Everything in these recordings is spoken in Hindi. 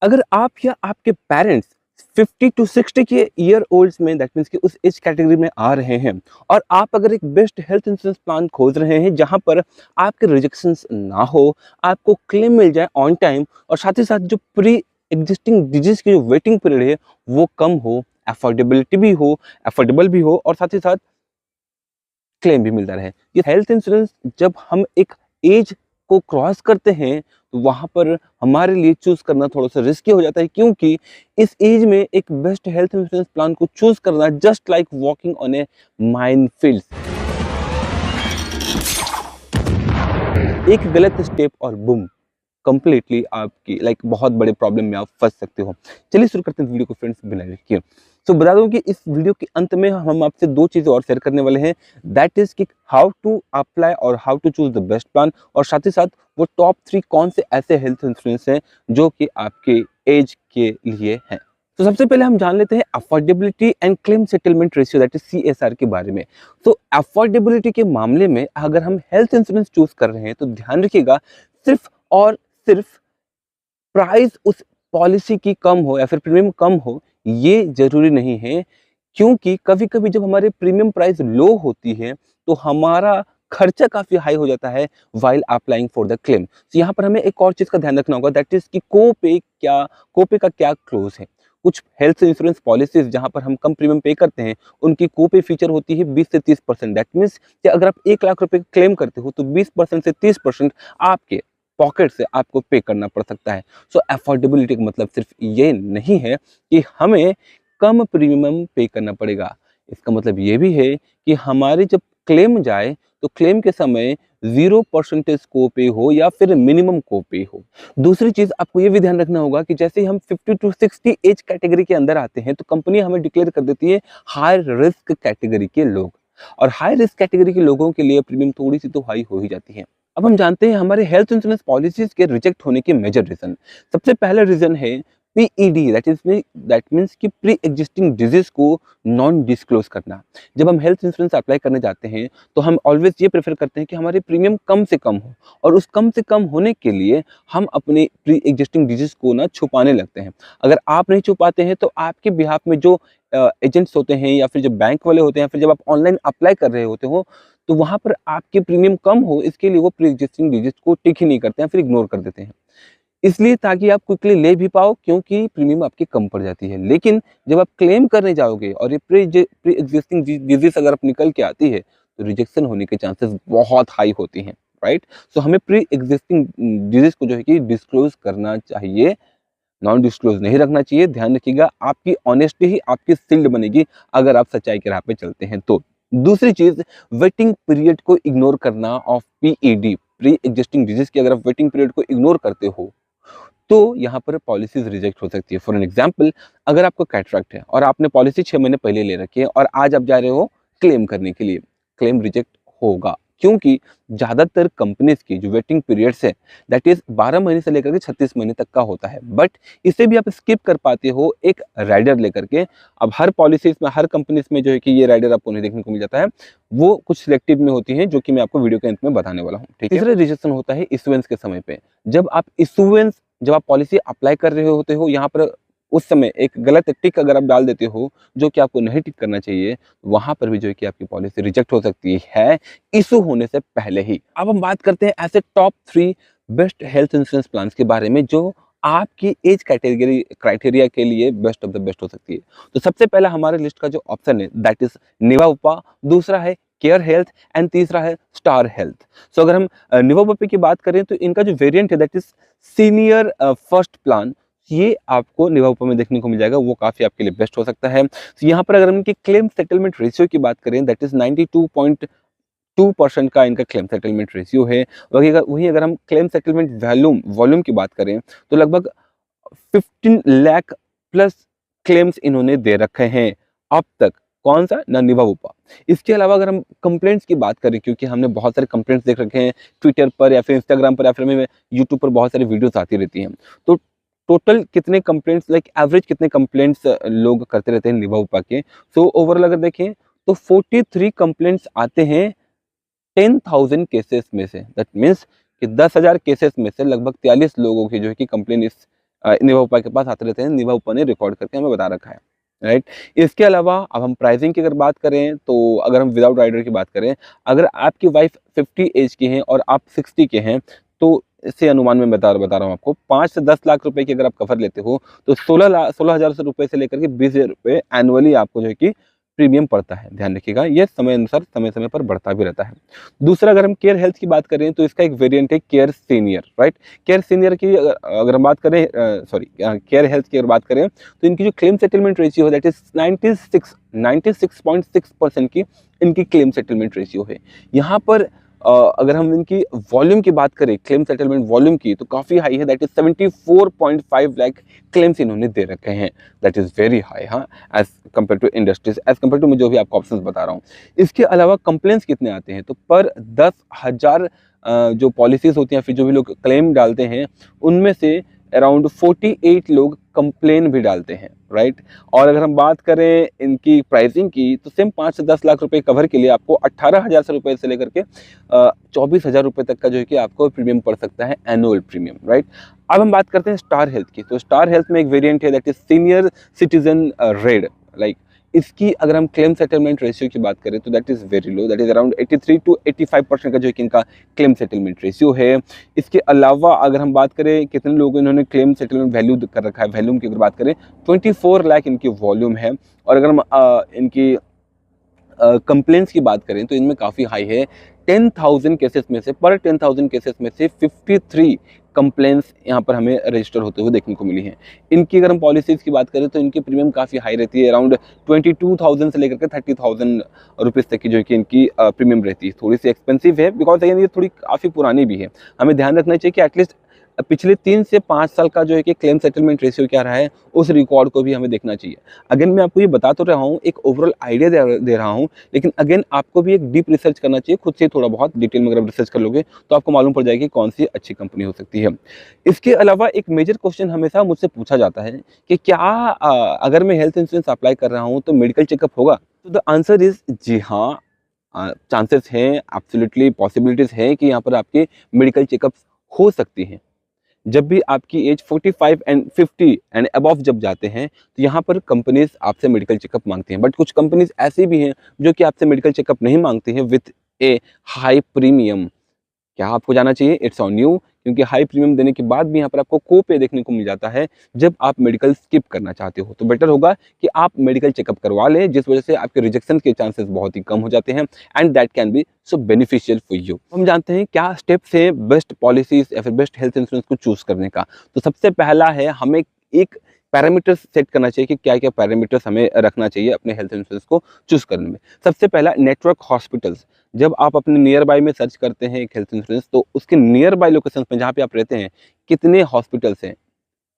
अगर आप या आपके पेरेंट्स 50 टू 60 के ईयर ओल्ड्स में, दैट मीन्स कि उस एज कैटेगरी में आ रहे हैं, और आप अगर एक बेस्ट हेल्थ इंश्योरेंस प्लान खोज रहे हैं जहां पर आपके रिजेक्शंस ना हो, आपको क्लेम मिल जाए ऑन टाइम, और साथ ही साथ जो प्री एग्जिस्टिंग डिजीज की जो वेटिंग पीरियड है वो कम हो, अफोर्डेबिलिटी भी हो, अफोर्डेबल भी हो, और साथ ही साथ क्लेम भी मिलता रहे। ये हेल्थ इंश्योरेंस जब हम एक एज को क्रॉस करते हैं तो वहाँ पर हमारे लिए चूज़ करना थोड़ा-सा रिस्की हो जाता है, क्योंकि इस एज में एक बेस्ट हेल्थ इंश्योरेंस प्लान को चूज़ करना just like walking on A minefield. एक गलत स्टेप और बूम, कंप्लीटली आपकी बहुत बड़े प्रॉब्लम में आप फंस सकते हो। चलिए शुरू करते हैं वीडियो को फ्रेंड्स, बिना देर किए। तो बता दूं कि इस वीडियो के अंत में हम आपसे दो चीजें और शेयर करने वाले हैं, दैट इज कि हाउ टू अप्लाई और how to choose the best plan, और साथ ही साथ वो टॉप 3 कौन से ऐसे हेल्थ इंश्योरेंस हैं जो कि आपके एज के लिए हैं। तो सबसे पहले हम जान लेते हैं affordability and claim settlement ratio, that is CSR के बारे में। तो अफोर्डेबिलिटी के मामले में अगर हम हेल्थ इंश्योरेंस चूज कर रहे हैं तो ध्यान रखिएगा, सिर्फ और सिर्फ प्राइस उस पॉलिसी की कम हो या फिर प्रीमियम कम हो, ये जरूरी नहीं है, क्योंकि कभी कभी जब हमारे प्रीमियम प्राइस लो होती है तो हमारा खर्चा काफी हाई हो जाता है while applying for the claim. तो यहाँ पर हमें एक और चीज का ध्यान रखना होगा, दैट इज कि कोपे का क्या क्लोज है। कुछ हेल्थ इंश्योरेंस पॉलिसीज जहां पर हम कम प्रीमियम पे करते हैं, उनकी कोपे फीचर होती है 20 से 30%। दैट मीन्स कि अगर आप 1 लाख रुपए क्लेम करते हो तो 20% से 30% आपके पॉकेट से आपको पे करना पड़ सकता है। सो अफोर्डेबिलिटी का मतलब सिर्फ ये नहीं है कि हमें कम प्रीमियम पे करना पड़ेगा, इसका मतलब ये भी है कि हमारी जब क्लेम जाए तो क्लेम के समय 0% कोपे हो या फिर मिनिमम कोपे हो। दूसरी चीज आपको ये भी ध्यान रखना होगा कि जैसे ही हम 50 टू 60 एज कैटेगरी के अंदर आते हैं तो कंपनी हमें डिक्लेयर कर देती है हाई रिस्क कैटेगरी के लोग, और हाई रिस्क कैटेगरी के लोगों के लिए प्रीमियम थोड़ी सी तो हाई हो ही जाती है। अब हम जानते हैं हमारे हेल्थ इंश्योरेंस पॉलिसीज के रिजेक्ट होने के मेजर रीजन। सबसे पहला रीजन है पीईडी, दैट मीन्स कि प्री एग्जिस्टिंग डिजीज को नॉन डिस्क्लोज करना। जब हम हेल्थ इंश्योरेंस अप्लाई करने जाते हैं तो हम ऑलवेज ये प्रेफर करते हैं कि हमारे प्रीमियम कम से कम हो, और उस कम से कम होने के लिए हम अपने प्री एग्जिस्टिंग डिजीज को ना छुपाने लगते हैं। अगर आप नहीं छुपाते हैं तो आपके बिहाफ में जो एजेंट्स होते हैं या फिर जो बैंक वाले होते हैं, फिर जब आप ऑनलाइन अप्लाई कर रहे होते हो तो वहां पर आपके प्रीमियम कम हो, इसके लिए वो प्री एग्जिस्टिंग डिजीज को टिक ही नहीं करते हैं, फिर इग्नोर कर देते हैं, इसलिए ताकि आप क्विकली ले भी पाओ, क्योंकि प्रीमियम आपकी कम पड़ जाती है। लेकिन जब आप क्लेम करने जाओगे और ये प्री एग्जिस्टिंग डिजीज अगर आप निकल के आती है तो रिजेक्शन होने के चांसेस बहुत हाई होती हैं, राइट। सो हमें प्री एग्जिस्टिंग डिजीज को जो है कि डिस्क्लोज करना चाहिए, नॉन डिस्क्लोज नहीं रखना चाहिए। ध्यान रखिएगा, आपकी ऑनेस्टी ही आपकी शील्ड बनेगी अगर आप सच्चाई के राह पे चलते हैं तो। दूसरी चीज, वेटिंग पीरियड को इग्नोर करना of PED, pre existing disease की अगर आप वेटिंग पीरियड को इग्नोर करते हो तो यहाँ पर पॉलिसीज रिजेक्ट हो सकती है। फॉर एन एग्जाम्पल, अगर आपको कैटरैक्ट है और आपने पॉलिसी 6 महीने पहले ले रखी है और आज आप जा रहे हो क्लेम करने के लिए, क्लेम रिजेक्ट होगा, क्योंकि ज्यादातर कंपनीज की जो वेटिंग पीरियड्स है दैट इज 12 महीने से लेकर के 36 महीने तक का होता है। बट इसे भी आप स्किप कर पाते हो एक राइडर लेकर के। अब हर पॉलिसीज में, हर कंपनीज में जो है कि ये राइडर आपको नहीं देखने को मिल जाता है, वो कुछ सिलेक्टिव में होती है जो कि मैं आपको वीडियो के अंत में बताने वाला हूँ, ठीक है। तीसरा रिजेक्शन होता है इशुएंस के समय पे। जब आप पॉलिसी अप्लाई कर रहे होते हो, यहाँ पर उस समय एक गलत टिक अगर आप डाल देते हो जो कि आपको नहीं टिक करना चाहिए, वहां पर भी जो है कि आपकी पॉलिसी रिजेक्ट हो सकती है इशू होने से पहले ही। अब हम बात करते हैं ऐसे top 3 best health insurance plan के बारे में जो आपकी एज कैटेगरी क्राइटेरिया के लिए बेस्ट ऑफ द बेस्ट हो सकती है। तो सबसे पहला हमारे लिस्ट का जो ऑप्शन है दैट इज निवाबूपा, दूसरा है केयर हेल्थ एंड तीसरा है स्टार हेल्थ। सो अगर हम निवाबूपा की बात करें तो इनका जो वेरिएंट है that is senior first plan, ये आपको निवाबूपा में देखने को मिल जाएगा, वो काफी आपके लिए बेस्ट हो सकता है। तो यहाँ पर अगर हम इनकी क्लेम सेटलमेंट रेशियो की बात करें दैट इज 92.2% का इनका क्लेम सेटलमेंट रेशियो है। वहीं अगर हम क्लेम सेटलमेंट वॉल्यूम की बात करें तो लगभग 15 लाख प्लस क्लेम्स इन्होंने दे रखे हैं अब तक। कौन सा? ना निवाबूपा। इसके अलावा अगर हम कंप्लेंट्स की बात करें, क्योंकि हमने बहुत सारे कंप्लेंट्स देख रखे हैं ट्विटर पर या फिर इंस्टाग्राम पर या फिर हमें यूट्यूब पर बहुत सारी वीडियोस आती रहती हैं, तो टोटल कितने कंप्लेंट्स, एवरेज कितने कंप्लेंट्स लोग करते रहते हैं निवाबूपा के। सो ओवरऑल अगर देखें तो 43 कंप्लेंट्स आते हैं 10,000 केसेस में से। दैट मीन्स कि 10,000 केसेस में से लगभग 43 लोगों की जो है कि कंप्लेन इस निभा उपा के पास आते रहते हैं, निभा उपा ने रिकॉर्ड करके हमें बता रखा है, राइट। इसके अलावा अब हम प्राइसिंग की अगर बात करें तो अगर हम विदाउट राइडर की बात करें, अगर आपकी वाइफ 50 एज की हैं और आप 60 के हैं, तो इससे अनुमान में बता रहा हूँ आपको, 5 से 10 लाख रुपए की अगर आप कवर लेते हो तो 16,000 रुपए से लेकर के 20,000 रुपए एनुअली आपको जो है कि प्रीमियम पड़ता है। ध्यान रखिएगा, ये समय अनुसार समय समय पर बढ़ता भी रहता है। दूसरा, अगर हम केयर हेल्थ की बात करें तो इसका एक वेरिएंट है care senior, right. Care senior की अगर हम बात करें, केयर हेल्थ की अगर बात करें तो इनकी जो क्लेम सेटलमेंट रेशियो है दैट इज 96.6% की इनकी क्लेम सेटलमेंट रेशियो है। यहाँ पर अगर हम इनकी वॉल्यूम की बात करें, क्लेम सेटलमेंट वॉल्यूम की, तो काफ़ी हाई है, दैट इज 74.5 लाख क्लेम्स इन्होंने दे रखे हैं। दैट इज़ वेरी हाई, हाँ, as compare to industries, as compare to मैं जो भी आपको ऑप्शंस बता रहा हूँ। इसके अलावा कंप्लेंट्स कितने आते हैं, तो पर 10,000 जो पॉलिसीज होती हैं, फिर जो भी लोग क्लेम डालते हैं, उनमें से अराउंड 48 लोग कंप्लेन भी डालते हैं, राइट। और अगर हम बात करें इनकी प्राइसिंग की, तो सेम 5 से 10 लाख रुपए कवर के लिए आपको 18,000 रुपए से लेकर के 24,000 रुपए तक का जो है कि आपको प्रीमियम पड़ सकता है, एनुअल प्रीमियम, राइट। अब हम बात करते हैं स्टार हेल्थ की, तो स्टार हेल्थ में एक वेरिएंट है that is senior citizen red, like इसकी अगर हम क्लेम सेटलमेंट रेशियो की बात करें तो that is very low, that is around 83 to 85% का जो है कि इनका क्लेम सेटलमेंट रेशियो है। इसके अलावा अगर हम बात करें कितने लोगों इन्होंने क्लेम सेटलमेंट वैल्यू कर रखा है, वैल्यूम की अगर बात करें 24 लाख इनकी वॉल्यूम है। और अगर हम इनकी कंप्लेंट्स की बात करें तो इनमें काफ़ी हाई है। 10,000 केसेस में से, पर 10,000 केसेस में से 53 कंप्लेंट्स यहाँ पर हमें रजिस्टर होते हुए देखने को मिली हैं। इनकी अगर हम पॉलिसीज़ की बात करें तो इनकी प्रीमियम काफ़ी हाई रहती है, अराउंड 22,000 से लेकर के 30,000 रुपीज़ तक की जो है कि इनकी प्रीमियम रहती है। थोड़ी सी एक्सपेंसिव है बिकॉज अगेन ये थोड़ी काफ़ी पुरानी भी है। हमें ध्यान रखना चाहिए कि एटलीस्ट पिछले 3 से 5 साल का जो है कि क्लेम सेटलमेंट रेशियो क्या रहा है, उस रिकॉर्ड को भी हमें देखना चाहिए। अगेन मैं आपको ये बता तो रहा हूँ, एक ओवरऑल आइडिया दे रहा हूँ, लेकिन अगेन आपको भी एक डीप रिसर्च करना चाहिए, खुद से थोड़ा बहुत डिटेल में अगर आप रिसर्च कर लोगे तो आपको मालूम पड़ जाएगी कौन सी अच्छी कंपनी हो सकती है। इसके अलावा एक मेजर क्वेश्चन हमेशा मुझसे पूछा जाता है कि क्या अगर मैं हेल्थ इंश्योरेंस अप्लाई कर रहा हूँ तो मेडिकल चेकअप होगा? तो द आंसर इज जी हाँ, चांसेस हैं, एब्सोल्युटली पॉसिबिलिटीज़ हैं कि यहाँ पर आपके मेडिकल चेकअप्स हो सकती हैं। जब भी आपकी एज 45 एंड 50 एंड अबव जब जाते हैं तो यहाँ पर कंपनीज आपसे मेडिकल चेकअप मांगती हैं, बट कुछ कंपनीज ऐसी भी हैं जो कि आपसे मेडिकल चेकअप नहीं मांगती हैं विथ ए हाई प्रीमियम। क्या आपको जाना चाहिए? इट्स ऑन यू, क्योंकि हाई प्रीमियम देने के बाद भी यहाँ पर आपको को पे देखने को मिल जाता है जब आप मेडिकल स्किप करना चाहते हो। तो बेटर होगा कि आप मेडिकल चेकअप करवा लें, जिस वजह से आपके रिजेक्शन के चांसेस बहुत ही कम हो जाते हैं and that can be so beneficial for you. हम जानते हैं क्या स्टेप्स है बेस्ट पॉलिसीज या फिर बेस्ट हेल्थ इंश्योरेंस को चूज करने का। तो सबसे पहला है, हमें एक पैरामीटर्स सेट करना चाहिए कि क्या क्या पैरामीटर्स हमें रखना चाहिए अपने हेल्थ इंश्योरेंस को चूज करने में। सबसे पहला, नेटवर्क हॉस्पिटल्स। जब आप अपने नियर बाय में सर्च करते हैं एक हेल्थ इंश्योरेंस, तो उसके नियर बाय लोकेशन में जहाँ पे आप रहते हैं कितने हॉस्पिटल्स हैं,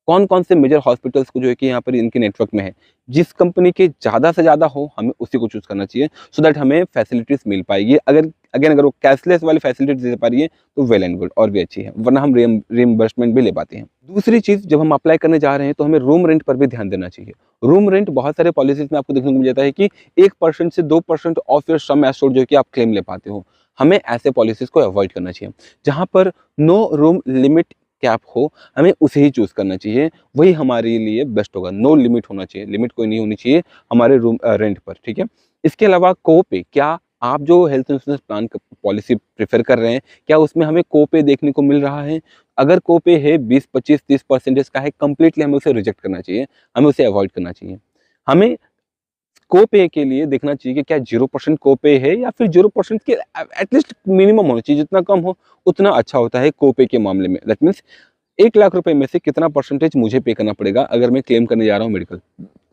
कौन कौन से मेजर हॉस्पिटल्स को जो है कि यहाँ पर इनके नेटवर्क में है, जिस कंपनी के ज़्यादा से ज़्यादा हो हमें उसी को चूज़ करना चाहिए सो दैट हमें फैसिलिटीज़ मिल पाएगी। अगर वो कैशलेस वाली फैसिलिटीज दे पा रही है तो वेल एंड गुड और भी अच्छी है, वरना हम रिइंबर्समेंट भी ले पाते हैं। दूसरी चीज़, जब हम अप्लाई करने जा रहे हैं तो हमें रूम रेंट पर भी ध्यान देना चाहिए। रूम रेंट बहुत सारे पॉलिसीज में आपको देखने को मिल जाता है कि 1% से 2% ऑफ योर सम एश्योर्ड जो है कि आप क्लेम ले पाते हो। हमें ऐसे पॉलिसीज को अवॉइड करना चाहिए। जहाँ पर नो रूम लिमिट कैप हो, हमें उसे ही चूज़ करना चाहिए, वही हमारे लिए बेस्ट होगा। नो लिमिट होना चाहिए, लिमिट कोई नहीं होनी चाहिए हमारे रूम रेंट पर, ठीक है। इसके अलावा को-पे, क्या आप जो हेल्थ इंश्योरेंस प्लान का पॉलिसी प्रेफर कर रहे हैं, क्या उसमें हमें को-पे देखने को मिल रहा है? अगर को-पे है 20, 25, 30% का है, कंप्लीटली हमें उसे रिजेक्ट करना चाहिए, हमें उसे अवॉइड करना चाहिए। हमें को-पे के लिए देखना चाहिए कि क्या 0% को-पे है या फिर 0% के एटलीस्ट मिनिमम होना चाहिए, जितना कम हो उतना अच्छा होता है को-पे के मामले में। दैट मीन्स 1 लाख रुपए में से कितना परसेंटेज मुझे पे करना पड़ेगा अगर मैं क्लेम करने जा रहा हूँ मेडिकल।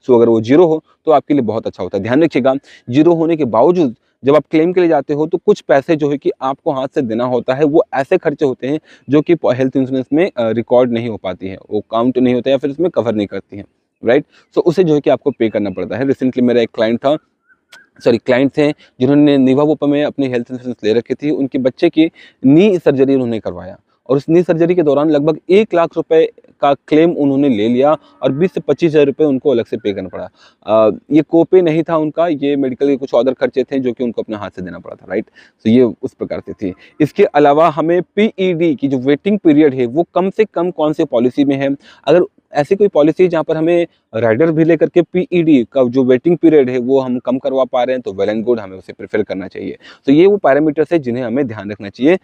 सो अगर वो 0 हो तो आपके लिए बहुत अच्छा होता है। ध्यान रखिएगा, 0 होने के बावजूद जब आप क्लेम के लिए जाते हो तो कुछ पैसे जो है कि आपको हाथ से देना होता है। वो ऐसे खर्चे होते हैं जो कि हेल्थ इंश्योरेंस में रिकॉर्ड नहीं हो पाती है, वो काउंट नहीं होता या फिर उसमें कवर नहीं करती हैं, राइट। सो उसे जो है कि आपको पे करना पड़ता है। रिसेंटली मेरा एक क्लाइंट थे जिन्होंने निभा वोपा में अपनी हेल्थ इंश्योरेंस ले रखी थी। उनके बच्चे की नी सर्जरी उन्होंने करवाया और उस नी सर्जरी के दौरान लगभग 1 लाख रुपए का क्लेम उन्होंने ले लिया और 20 से 25,000 रुपए उनको अलग से पे करना पड़ा। ये कोपे नहीं था उनका, ये मेडिकल के कुछ अदर खर्चे थे जो कि उनको अपने हाथ से देना पड़ा था, राइट। तो ये उस प्रकार से थी। इसके अलावा हमें पीईडी की जो वेटिंग पीरियड है वो कम से कम कौन से पॉलिसी में है, अगर ऐसी कोई पॉलिसी जहाँ पर हमें राइडर भी लेकर के पीईडी का जो वेटिंग पीरियड है वो हम कम करवा पा रहे हैं तो वेल एंड गुड, हमें उसे प्रेफर करना चाहिए। तो ये वो पैरामीटर्स है जिन्हें हमें ध्यान रखना चाहिए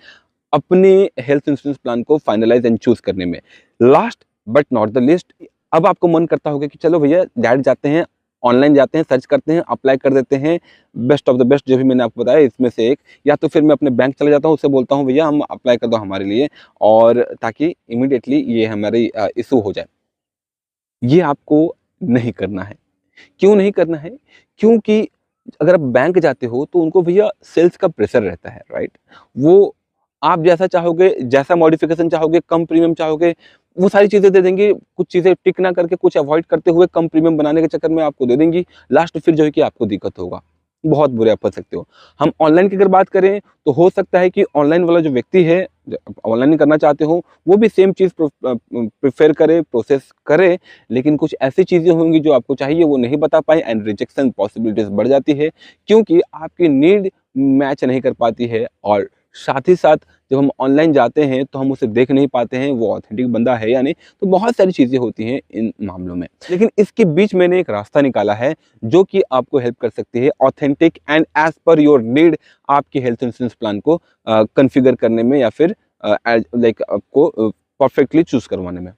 अपने हेल्थ इंश्योरेंस प्लान को फाइनलाइज एंड चूज करने में। Last but not the list, अब आपको मन करता होगा कि चलो भैया डायरेक्ट जाते हैं, ऑनलाइन जाते हैं, सर्च करते हैं, अप्लाई कर देते हैं, बेस्ट ऑफ द बेस्ट जो भी मैंने आपको बताया इसमें से एक, या तो फिर मैं अपने बैंक चले जाता हूँ, उससे बोलता हूँ भैया हम अप्लाई कर दो हमारे लिए, और ताकि इमीडिएटली ये हमारी इशू हो जाए। ये आपको नहीं करना है। क्यों नहीं करना है? क्योंकि अगर आप बैंक जाते हो तो उनको भैया सेल्स का प्रेशर रहता है, राइट? वो आप जैसा चाहोगे, जैसा मॉडिफिकेशन चाहोगे, कम प्रीमियम चाहोगे, वो सारी चीज़ें दे देंगे। कुछ चीज़ें टिक ना करके, कुछ अवॉइड करते हुए कम प्रीमियम बनाने के चक्कर में आपको दे देंगी। लास्ट फिर जो है कि आपको दिक्कत होगा। बहुत बुरे आप फँस सकते हो। हम ऑनलाइन की अगर बात करें तो हो सकता है कि ऑनलाइन वाला जो व्यक्ति है, ऑनलाइन करना चाहते हो, वो भी सेम चीज़ प्रेफ़र करे, प्रोसेस करे, लेकिन कुछ ऐसी चीज़ें होंगी जो आपको चाहिए वो नहीं बता पाए एंड रिजेक्शन पॉसिबिलिटीज़ बढ़ जाती है, क्योंकि आपकी नीड मैच नहीं कर पाती है। और साथ ही साथ जब हम ऑनलाइन जाते हैं तो हम उसे देख नहीं पाते हैं वो ऑथेंटिक बंदा है या नहीं, तो बहुत सारी चीज़ें होती हैं इन मामलों में। लेकिन इसके बीच मैंने एक रास्ता निकाला है जो कि आपको हेल्प कर सकती है authentic and as per your need आपकी हेल्थ इंश्योरेंस प्लान को कॉन्फ़िगर करने में या फिर लाइक आपको परफेक्टली चूज़ करवाने में।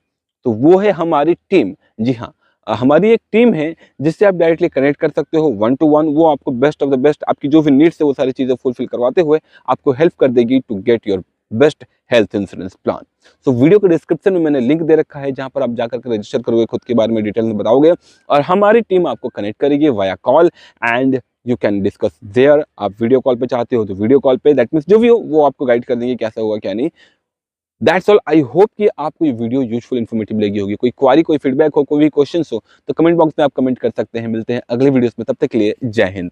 तो वो है हमारी टीम। जी हाँ, हमारी एक टीम है जिससे आप डायरेक्टली कनेक्ट कर सकते हो 1 टू 1। वो आपको बेस्ट ऑफ द बेस्ट आपकी जो भी नीड्स है वो सारी चीज़ें फुलफिल करवाते हुए आपको हेल्प कर देगी to get your best health insurance plan. So video के डिस्क्रिप्शन में मैंने लिंक दे रखा है जहाँ पर आप जाकर के रजिस्टर करोगे, खुद के बारे में डिटेल में बताओगे और हमारी टीम आपको कनेक्ट करेगी via call and you can discuss there. आप वीडियो कॉल पे चाहते हो तो वीडियो कॉल पे, दैट मीन्स जो भी हो वो आपको गाइड कर देंगे कैसा होगा क्या नहीं। That's all. आई होप कि आपको ये वीडियो यूजफुल इन्फॉर्मेटिव लगी होगी। कोई क्वारी, कोई फीडबैक हो, कोई भी क्वेश्चन हो तो कमेंट बॉक्स में आप कमेंट कर सकते हैं। मिलते हैं अगले वीडियोस में, तब तक के लिए जय हिंद।